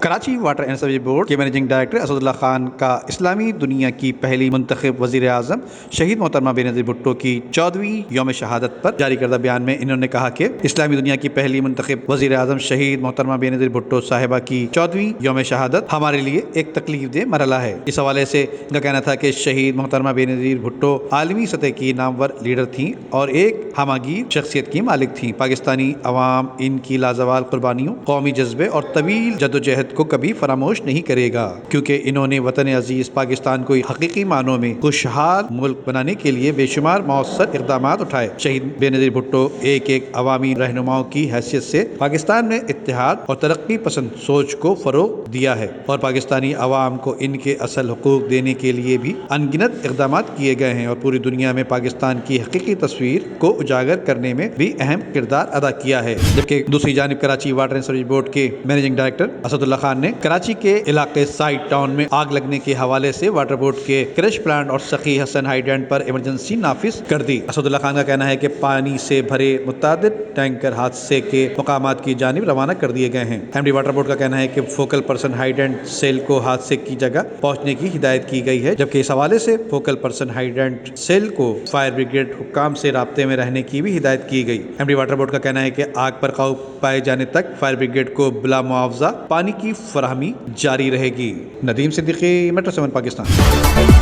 Karachi water and sewerage board کے managing director Asad اللہ خان کا اسلامی دنیا کی پہلی منتخب وزیر اعظم شہید محترمہ بے نظیر بھٹو کی 14ویں یوم شہادت پر جاری کردہ بیان میں انہوں نے کہا کہ اسلامی دنیا کی پہلی منتخب وزیر اعظم شہید محترمہ بے نظیر بھٹو صاحبہ کی 14ویں یوم شہادت ہمارے لیے ایک تکلیف دہ مرحلہ ہے۔ اس حوالے سے ان کا کہنا تھا کہ شہید محترمہ بے نظیر بھٹو عالمی سطح کی نامور لیڈر تھیں اور ایک ہماگیر شخصیت کی مالک تھیں۔ پاکستانی عوام ان کی لازوال قربانیوں، قومی جذبے اور طویل جدوجہد کو کبھی فراموش نہیں کرے گا، کیونکہ انہوں نے وطن عزیز پاکستان کو حقیقی معنوں میں خوشحال ملک بنانے کے لیے بے شمار مؤثر اقدامات اٹھائے۔ شہید بے نظیر بھٹو ایک عوامی رہنماؤں کی حیثیت سے پاکستان میں اتحاد اور ترقی پسند سوچ کو فروغ دیا ہے اور پاکستانی عوام کو ان کے اصل حقوق دینے کے لیے بھی ان گنت اقدامات کیے گئے ہیں اور پوری دنیا میں پاکستان کی حقیقی تصویر کو اجاگر کرنے میں بھی اہم کردار ادا کیا ہے۔ جبکہ دوسری جانب Karachi water and sewerage board کے مینیجنگ ڈائریکٹر اسد اللہ خان نے کراچی کے علاقے سائٹ ٹاؤن میں آگ لگنے کے حوالے سے واٹر بورڈ کے کرش پلانٹ اور سخی حسن ہائیڈرینٹ پر ایمرجنسی نافذ کر دی۔ اسد اللہ خان کا کہنا ہے کہ پانی سے بھرے متعدد ٹینکر حادثے کے مقامات کی جانب روانہ کر دیے گئے ہیں۔ ایم ڈی واٹر بورڈ کا کہنا ہے کہ فوکل پرسن ہائیڈرینٹ سیل کو حادثے کی جگہ پہنچنے کی ہدایت کی گئی ہے، جبکہ اس حوالے سے فوکل پرسن ہائیڈرینٹ سیل کو فائر بریگیڈ حکام سے رابطے میں رہنے کی بھی ہدایت کی گئی۔ ایم ڈی واٹر بورڈ کا کہنا ہے کہ آگ پر قابو پائے جانے تک فائر بریگیڈ کو بلا معاوضہ پانی کی فراہمی جاری رہے گی۔ ندیم صدیقی، میٹرو 7 پاکستان۔